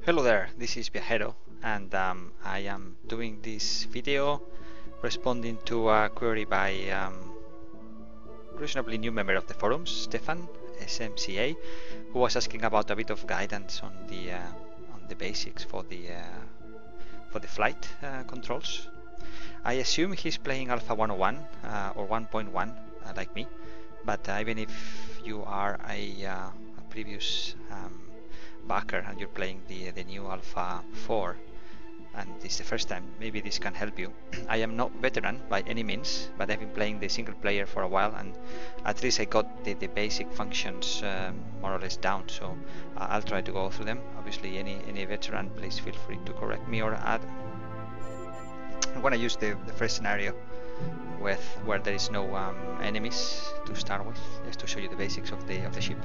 Hello there, this is Viajero, and I am doing this video responding to a query by reasonably new member of the forums, Stefan SMCA, who was asking about a bit of guidance on the basics for the flight controls. I assume he's playing Alpha 101 or 1.1 like me, but even if you are a previous backer and you're playing the new Alpha 4 and this is the first time, maybe this can help you. I am not veteran by any means, but I've been playing the single player for a while, and at least I got the basic functions more or less down, so I'll try to go through them. Obviously any veteran, please feel free to correct me or add. I'm gonna use the first scenario where there is no enemies to start with, just to show you the basics of the ship.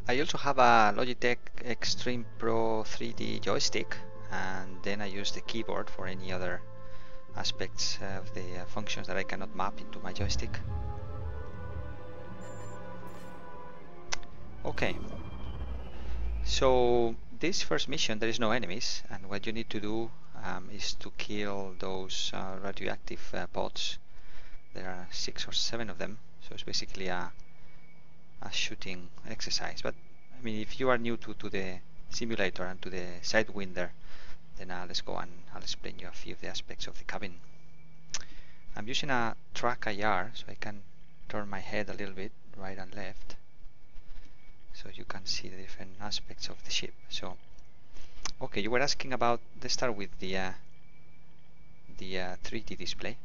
I also have a Logitech Extreme Pro 3D joystick, and then I use the keyboard for any other aspects of the functions that I cannot map into my joystick. Okay, so this first mission there is no enemies, and what you need to do is to kill those radioactive pods. There are 6 or 7 of them, so it's basically a shooting exercise. But I mean, if you are new to the simulator and to the Sidewinder, then let's go and I'll explain you a few of the aspects of the cabin. I'm using a track IR, so I can turn my head a little bit right and left, so you can see the different aspects of the ship. So, okay, you were asking about, let's start with the 3D display,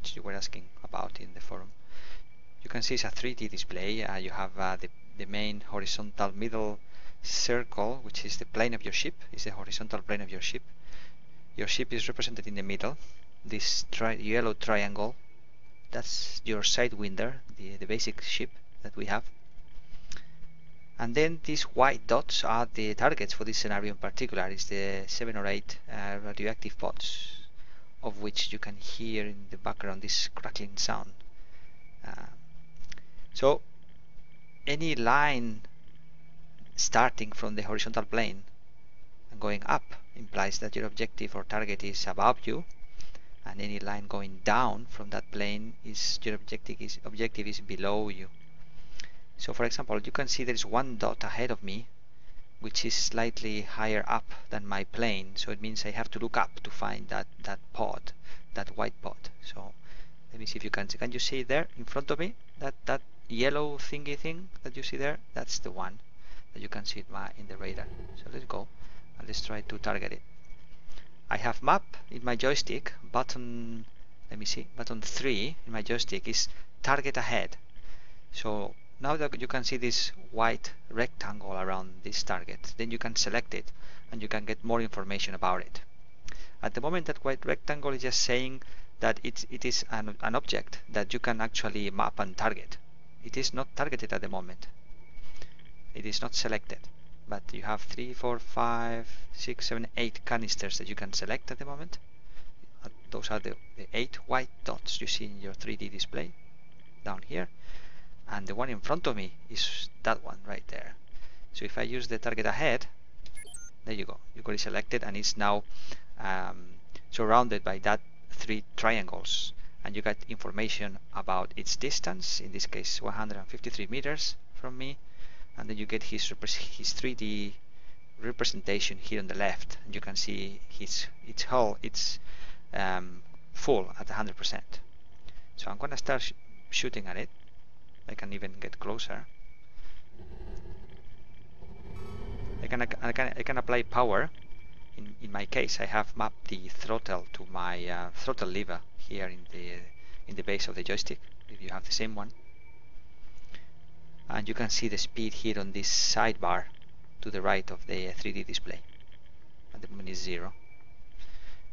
which you were asking about in the forum. You can see it's a 3D display. You have the main horizontal middle circle, which is the plane of your ship, is the horizontal plane of your ship. Your ship is represented in the middle. This yellow triangle, that's your Sidewinder, the basic ship that we have. And then these white dots are the targets for this scenario in particular. Is the 7 or 8 radioactive pods, of which you can hear in the background this crackling sound. So any line starting from the horizontal plane and going up implies that your objective or target is above you, and any line going down from that plane is your objective is below you. So for example, you can see there is one dot ahead of me which is slightly higher up than my plane, so it means I have to look up to find that pod, that white pod. So let me see if you can you see it there in front of me, that yellow thingy thing that you see there? That's the one that you can see it in the radar. So let's go and let's try to target it. I have map in my joystick, button, let me see, button 3 in my joystick is target ahead. So now that you can see this white rectangle around this target, then you can select it and you can get more information about it. At the moment, that white rectangle is just saying that it is an object that you can actually map and target. It is not targeted at the moment. It is not selected, but you have 3, 4, 5, 6, 7, 8 canisters that you can select at the moment. Those are the 8 white dots you see in your 3D display down here, and the one in front of me is that one right there. So if I use the target ahead, there you go, you got it selected, and it's now surrounded by that 3 triangles, and you get information about its distance, in this case 153 meters from me, and then you get his 3D representation here on the left, and you can see its hull, it's full at 100%. So I'm gonna start shooting at it. I can even get closer. I can apply power. In my case, I have mapped the throttle to my throttle lever here in the base of the joystick, if you have the same one. And you can see the speed here on this sidebar to the right of the 3D display. At the moment is 0.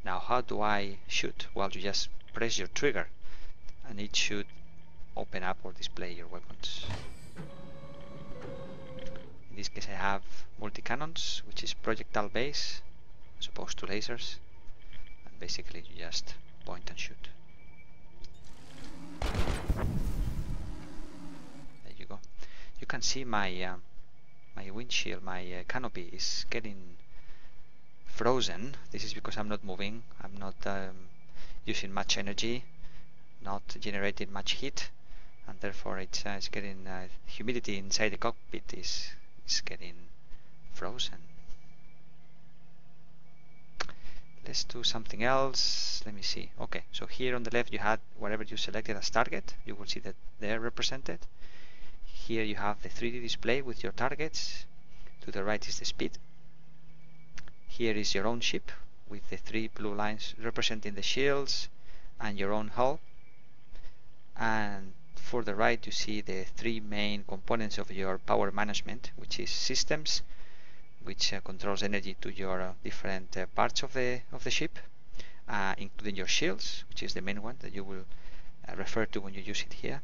Now how do I shoot? Well, you just press your trigger and it should open up or display your weapons. In this case I have multi-cannons, which is projectile base as opposed to lasers, and basically you just point and shoot. can see my my windshield, my canopy is getting frozen. This is because I'm not moving, I'm not using much energy, not generating much heat, and therefore it's getting humidity inside the cockpit is getting frozen. Let's do something else. Let me see. Okay, so here on the left you had whatever you selected as target. You will see that they're represented. Here you have the 3D display with your targets. To the right is the speed. Here is your own ship with the 3 blue lines representing the shields and your own hull. And for the right you see the 3 main components of your power management, which is systems, which controls energy to your different parts of the ship, including your shields, which is the main one that you will refer to when you use it here.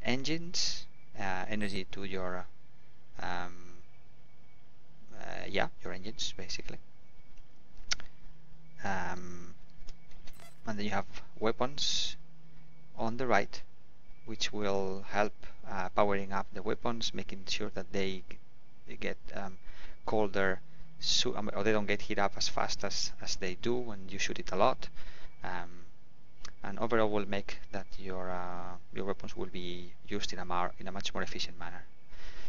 Engines, energy to your your engines basically. And then you have weapons on the right, which will help powering up the weapons, making sure that they get colder, or they don't get heat up as fast as they do when you shoot it a lot, and overall will make that your weapons will be used in a much more efficient manner.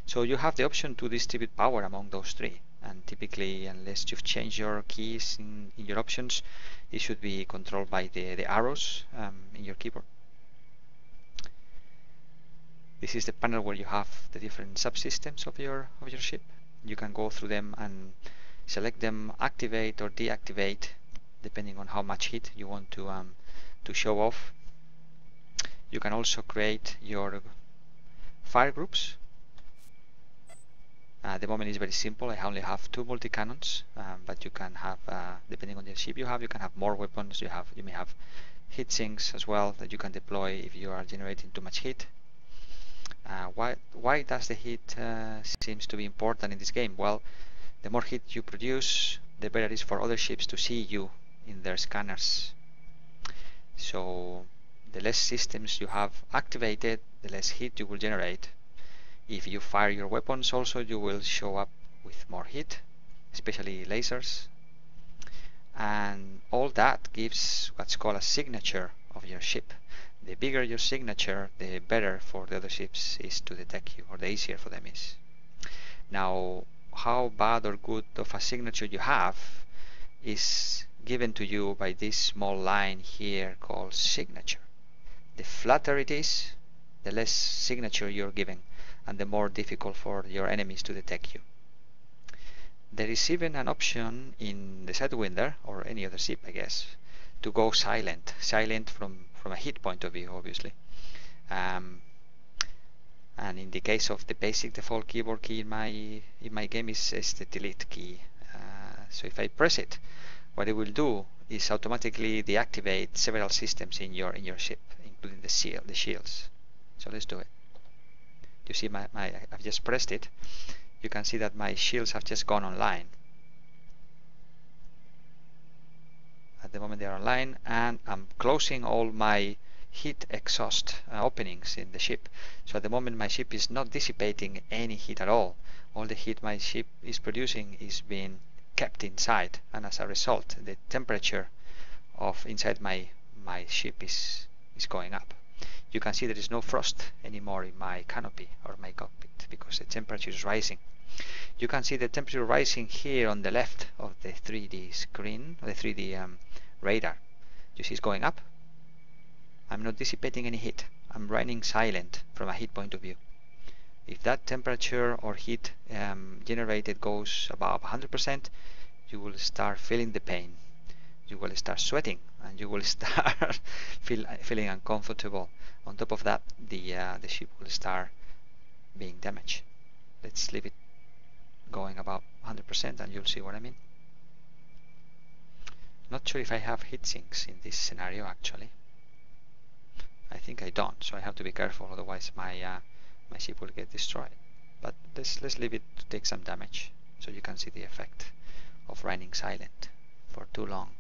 So you have the option to distribute power among those 3, and typically, unless you've changed your keys in your options, it should be controlled by the arrows in your keyboard. This is the panel where you have the different subsystems of your ship. You can go through them and select them, activate or deactivate, depending on how much heat you want to show off. You can also create your fire groups. At the moment it's very simple. I only have 2 multi-cannons, but you can have, depending on the ship you can have more weapons. You may have heat sinks as well that you can deploy if you are generating too much heat. Why does the heat seems to be important in this game? Well, the more heat you produce, the better it is for other ships to see you in their scanners. So the less systems you have activated, the less heat you will generate. If you fire your weapons also, you will show up with more heat, especially lasers. And all that gives what's called a signature of your ship. The bigger your signature, the better for the other ships is to detect you, or the easier for them is. Now, how bad or good of a signature you have is given to you by this small line here called signature. The flatter it is, the less signature you're giving, and the more difficult for your enemies to detect you. There is even an option in the Sidewinder, or any other ship I guess, to go silent from a hit point of view, obviously. And in the case of the basic default keyboard key in my game is the delete key. So if I press it, what it will do is automatically deactivate several systems in your ship, including the shields. So let's do it. You see I've just pressed it. You can see that my shields have just gone online. At the moment they are online, and I'm closing all my heat exhaust openings in the ship. So at the moment my ship is not dissipating any heat at all. All the heat my ship is producing is being kept inside, and as a result the temperature of inside my ship is going up. You can see there is no frost anymore in my canopy or my cockpit because the temperature is rising. You can see the temperature rising here on the left of the 3D screen, or the 3D radar. You see it's going up. I'm not dissipating any heat. I'm running silent from a heat point of view. If that temperature or heat generated goes above 100%, you will start feeling the pain. You will start sweating, and you will start feeling uncomfortable. On top of that, the ship will start being damaged. Let's leave it going about 100% and you'll see what I mean. Not sure if I have heat sinks in this scenario actually. I think I don't, so I have to be careful, otherwise my ship will get destroyed. But let's leave it to take some damage so you can see the effect of running silent for too long.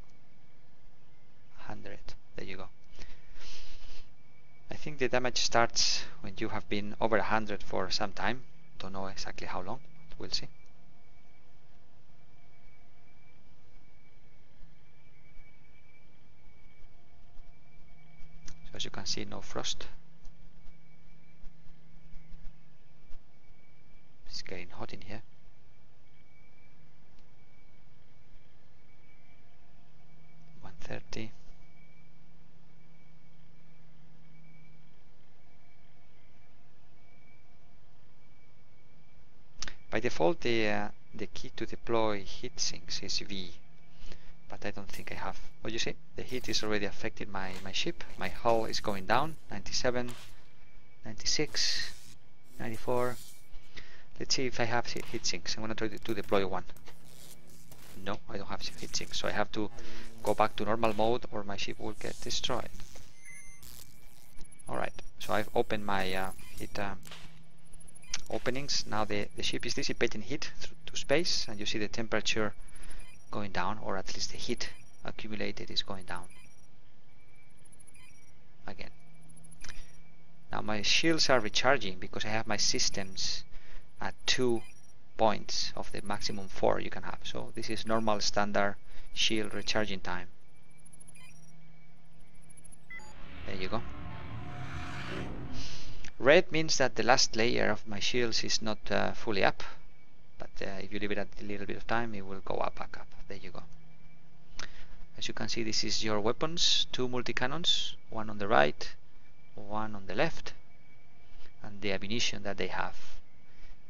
100, there you go. I think the damage starts when you have been over 100 for some time. Don't know exactly how long, but we'll see. So as you can see, no frost. It's getting hot in here. $130. By default, the key to deploy heat sinks is V, but I don't think I have. Well, you see, the heat is already affecting my ship. My hull is going down, 97, 96, 94. Let's see if I have heat sinks. I'm gonna try to deploy one. No, I don't have heat sinks, so I have to go back to normal mode or my ship will get destroyed. Alright, so I've opened my heat openings. Now the ship is dissipating heat to space, and you see the temperature going down, or at least the heat accumulated is going down again. Now my shields are recharging because I have my systems at 2 points of the maximum 4 you can have. So this is normal standard shield recharging time. There you go. Red means that the last layer of my shields is not fully up, but if you leave it at a little bit of time, it will go up, back up. There you go. As you can see, this is your weapons, 2 multi-cannons, one on the right, one on the left, and the ammunition that they have.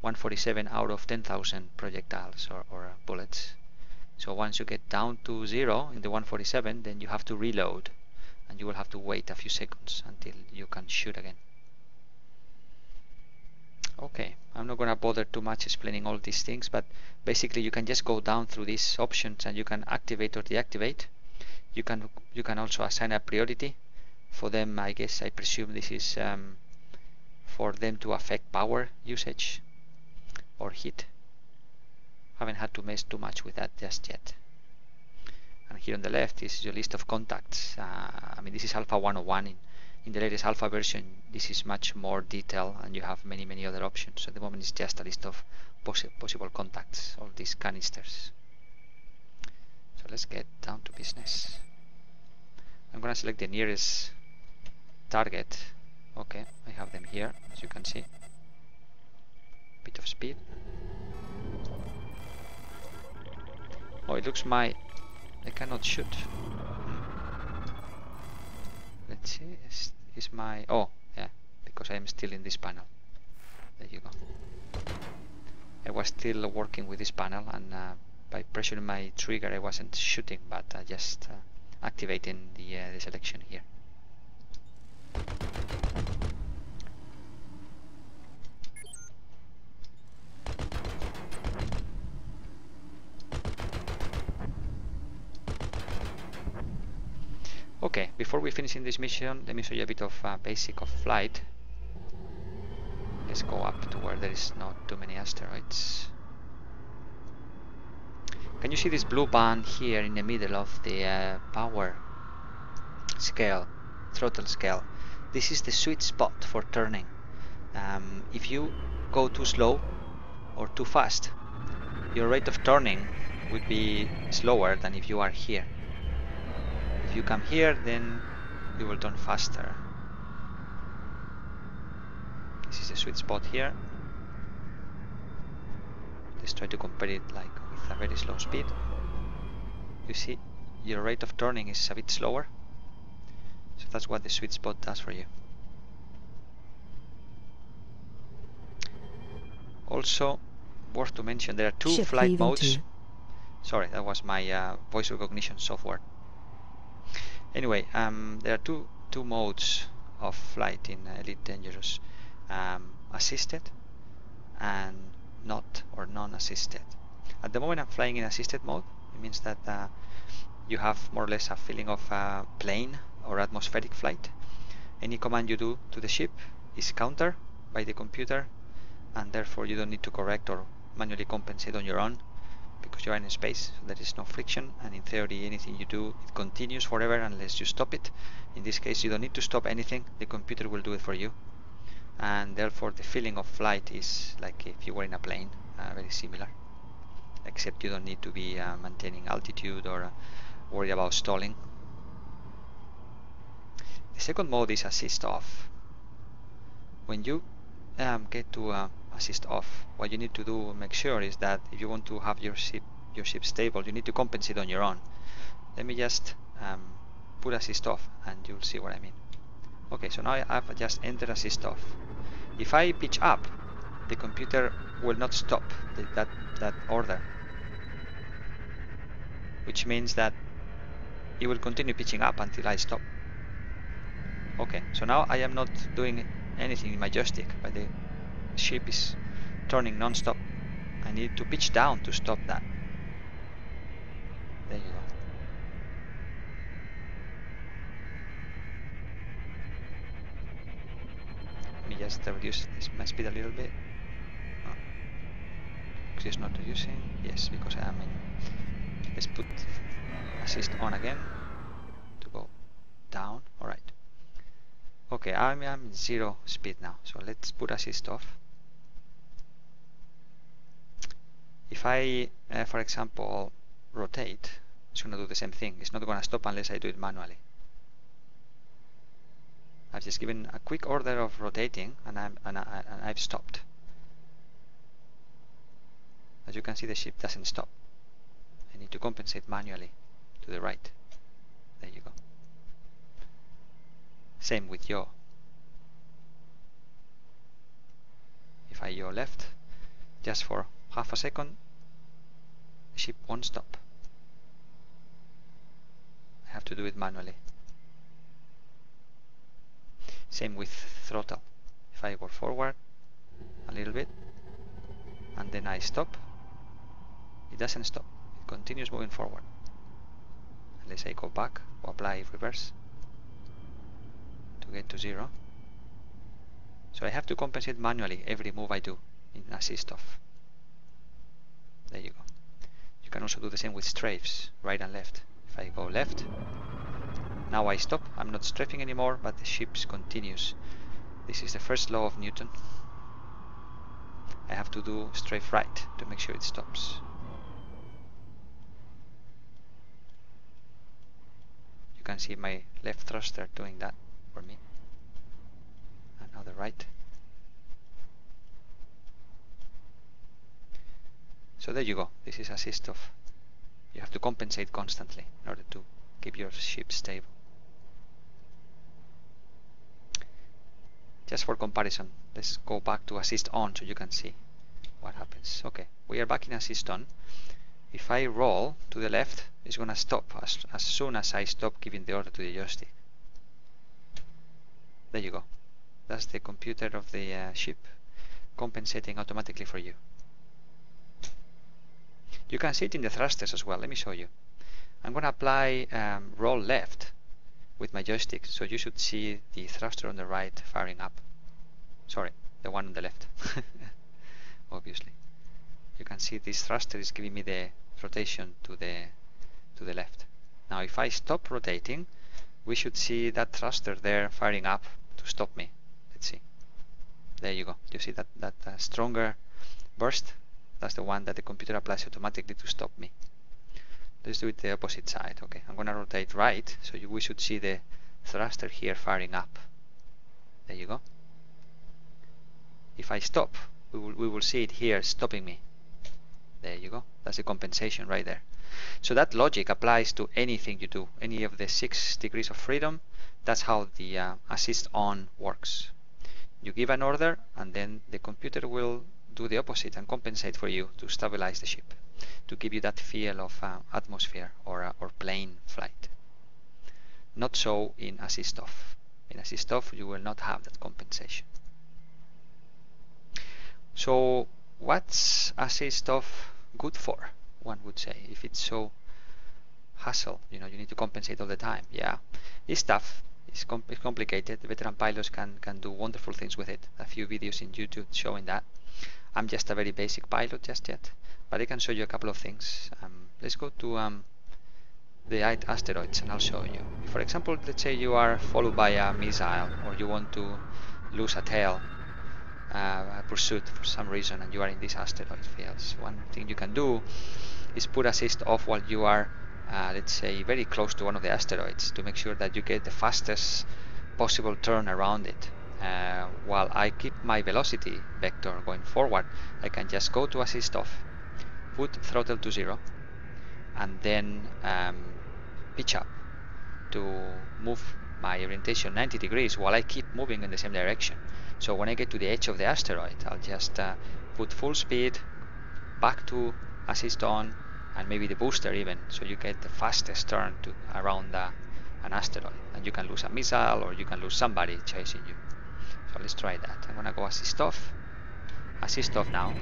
147 out of 10,000 projectiles or bullets. So once you get down to 0 in the 147, then you have to reload, and you will have to wait a few seconds until you can shoot again. Okay, I'm not gonna bother too much explaining all these things, but basically you can just go down through these options and you can activate or deactivate. You can also assign a priority for them. I presume this is for them to affect power usage or heat. Haven't had to mess too much with that just yet. And here on the left is your list of contacts. I mean, this is Alpha 101. In the latest alpha version, this is much more detailed, and you have many other options. So at the moment, it's just a list of possible contacts of these canisters. So let's get down to business. I'm gonna select the nearest target. Okay, I have them here, as you can see. Bit of speed. Oh, it looks I cannot shoot. Let's see, is my... Oh, yeah, because I'm still in this panel. There you go. I was still working with this panel, and by pressuring my trigger I wasn't shooting, but just activating the selection here. Okay, before we finish in this mission, let me show you a bit of basic of flight. Let's go up to where there is not too many asteroids. Can you see this blue band here in the middle of the power scale, throttle scale? This is the sweet spot for turning. If you go too slow or too fast, your rate of turning would be slower than if you are here. If you come here, then you will turn faster. This is the sweet spot here. Let's try to compare it like with a very slow speed. You see, your rate of turning is a bit slower. So that's what the sweet spot does for you. Also, worth to mention, there are two Ship flight leaving modes. too. Sorry, that was my voice recognition software. Anyway, there are two modes of flight in Elite Dangerous. Assisted and not or non-assisted. At the moment I'm flying in assisted mode. It means that you have more or less a feeling of plane or atmospheric flight. Any command you do to the ship is countered by the computer, and therefore you don't need to correct or manually compensate on your own, because you are in space, so there is no friction, and in theory anything you do, it continues forever unless you stop it. In this case you don't need to stop anything, the computer will do it for you, and therefore the feeling of flight is like if you were in a plane, very similar, except you don't need to be maintaining altitude or worry about stalling. The second mode is assist off. When you get to assist off, what you need to do, make sure, is that if you want to have your ship stable, you need to compensate on your own. Let me just put assist off and you'll see what I mean. Okay, so now I've just entered assist off. If I pitch up, the computer will not stop that order, which means that it will continue pitching up until I stop. Okay, so now I am not doing anything in my joystick, but the ship is turning non-stop. I need to pitch down to stop that. There you go. Let me just reduce my speed a little bit. Oh. Because it's not reducing. Yes, because I am in. Let's put assist on again to go down. Alright. Okay, I'm in 0 speed now, so let's put assist off. If I, for example, rotate, it's going to do the same thing. It's not going to stop unless I do it manually. I've just given a quick order of rotating, and I've stopped. As you can see, the ship doesn't stop. I need to compensate manually to the right. There you go. Same with yaw. If I yaw left, just for half a second, the ship won't stop. I have to do it manually. Same with throttle. If I go forward a little bit and then I stop, it doesn't stop. It continues moving forward. Unless I go back or apply reverse to get to 0. So I have to compensate manually every move I do in assist off. There you go. You can also do the same with strafes, right and left. If I go left, now I stop. I'm not strafing anymore, but the ship continues. This is the first law of Newton. I have to do strafe right to make sure it stops. You can see my left thruster doing that for me. And now the right. So there you go. This is assist off. You have to compensate constantly in order to keep your ship stable. Just for comparison, let's go back to assist on so you can see what happens. Okay, we are back in assist on. If I roll to the left, it's going to stop as soon as I stop giving the order to the joystick. There you go. That's the computer of the ship compensating automatically for you. You can see it in the thrusters as well. Let me show you. I'm going to apply roll left with my joystick, so you should see the thruster on the right firing up. Sorry, the one on the left. Obviously, you can see this thruster is giving me the rotation to the left. Now, if I stop rotating, we should see that thruster there firing up to stop me. Let's see. There you go. You see that stronger burst? That's the one that the computer applies automatically to stop me. Let's do it the opposite side. Okay, I'm going to rotate right, so we should see the thruster here firing up. There you go. If I stop, we will see it here stopping me. There you go. That's the compensation right there. So that logic applies to anything you do, any of the 6 degrees of freedom. That's how the assist on works. You give an order, and then the computer will do the opposite and compensate for you to stabilize the ship, to give you that feel of atmosphere or plane flight. Not so in assist off. In assist off, you will not have that compensation. So what's assist off good for, one would say, if it's so hassle? You know, you need to compensate all the time. Yeah, it's tough. It's complicated. The veteran pilots can do wonderful things with it. A few videos in YouTube showing that. I'm just a very basic pilot just yet, but I can show you a couple of things. Let's go to the asteroids and I'll show you. For example, let's say you are followed by a missile, or you want to lose a tail, a pursuit for some reason, and you are in these asteroid fields. One thing you can do is put assist off while you are let's say very close to one of the asteroids, to make sure that you get the fastest possible turn around it. While I keep my velocity vector going forward, I can just go to assist off, put throttle to 0, and then pitch up to move my orientation 90 degrees while I keep moving in the same direction. So when I get to the edge of the asteroid, I'll just put full speed, back to assist on, and maybe the booster even, so you get the fastest turn to around an asteroid, and you can lose a missile or you can lose somebody chasing you. So let's try that. I'm gonna go assist off now,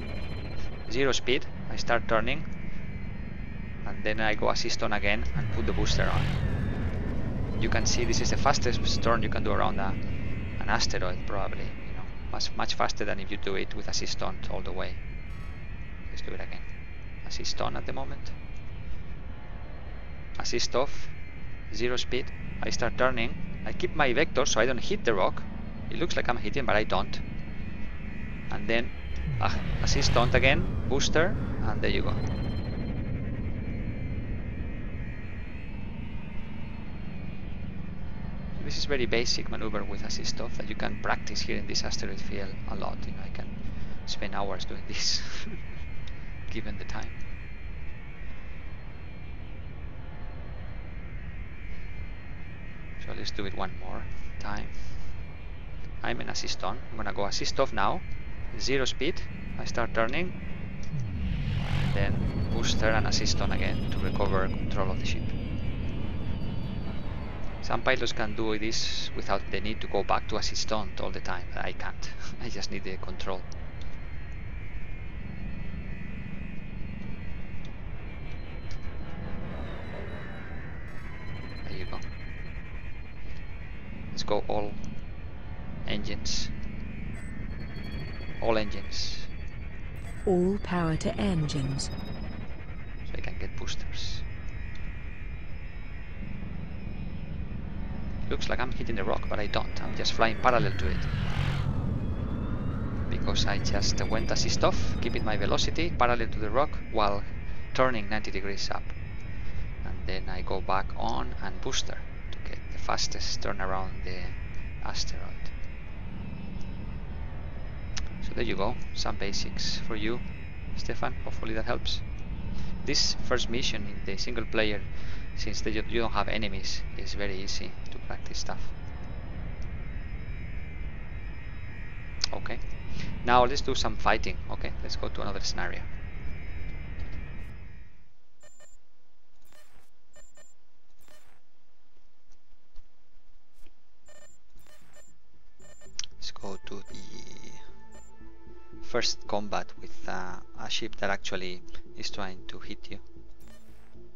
0 speed, I start turning, and then I go assist on again and put the booster on. You can see this is the fastest turn you can do around an asteroid, probably, you know, much faster than if you do it with assist on all the way. Let's do it again. Assist on at the moment, assist off, 0 speed, I start turning, I keep my vector so I don't hit the rock. It looks like I'm hitting, but I don't. And then assist on again, booster, and there you go. This is very basic maneuver with assist off that you can practice here in this asteroid field a lot. You know, I can spend hours doing this given the time. So let's do it one more time. I'm in assist on. I'm gonna go assist off now, 0 speed, I start turning, and then booster and assist on again to recover control of the ship. Some pilots can do this without the need to go back to assist on all the time, but I can't. I just need the control. There you go. Let's go all engines. All engines. All power to engines. So I can get boosters. Looks like I'm hitting the rock, but I don't. I'm just flying parallel to it. Because I just went assist off, keeping my velocity parallel to the rock while turning 90 degrees up. And then I go back on and booster to get the fastest turn around the asteroid. So there you go, some basics for you, Stefan. Hopefully that helps. This first mission in the single player, since you don't have enemies, is very easy to practice stuff. Okay, now let's do some fighting. Okay, let's go to another scenario. Let's go to the first combat with a ship that actually is trying to hit you.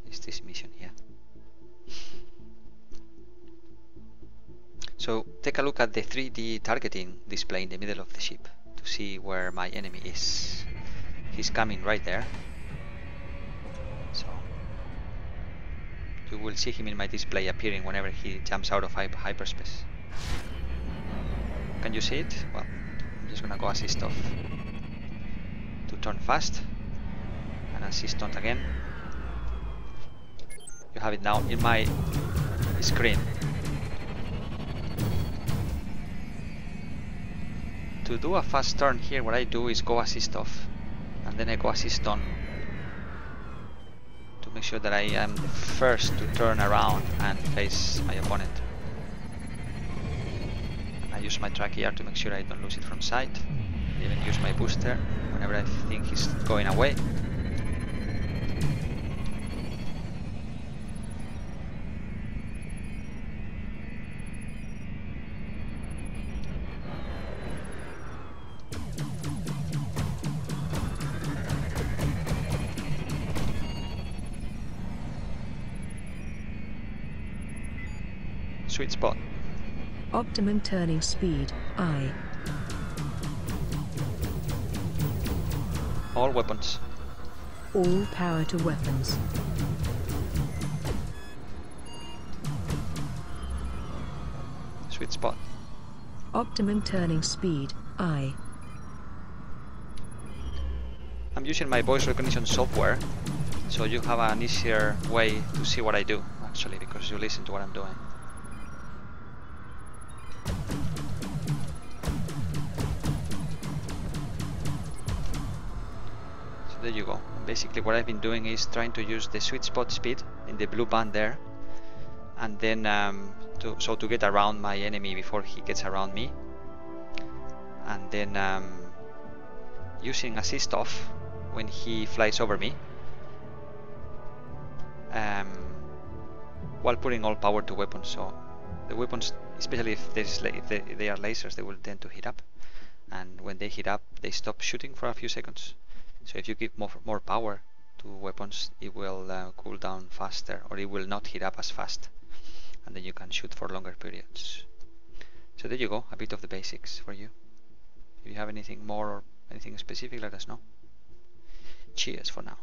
It's this mission here. So take a look at the 3D targeting display in the middle of the ship to see where my enemy is. He's coming right there. So you will see him in my display appearing whenever he jumps out of hyperspace. Can you see it? Well, I'm just gonna go assist off to turn fast and assist on again. You have it now in my screen. To do a fast turn here, what I do is go assist off and then I go assist on to make sure that I am the first to turn around and face my opponent. And I use my track ER to make sure I don't lose it from sight. I even use my booster whenever I think he's going away. Sweet spot. Optimum turning speed, I. All weapons. All power to weapons. Sweet spot. Optimum turning speed, I. I'm using my voice recognition software, so you have an easier way to see what I do, actually, because you listen to what I'm doing. So there you go. Basically what I've been doing is trying to use the sweet spot speed in the blue band there, and then to get around my enemy before he gets around me, and then using assist off when he flies over me, while putting all power to weapons. So the weapons, especially if they are lasers, they will tend to heat up, and when they heat up they stop shooting for a few seconds. So if you give more power to weapons, it will cool down faster, or it will not heat up as fast, and then you can shoot for longer periods. So there you go, a bit of the basics for you. If you have anything more or anything specific, let us know. Cheers for now.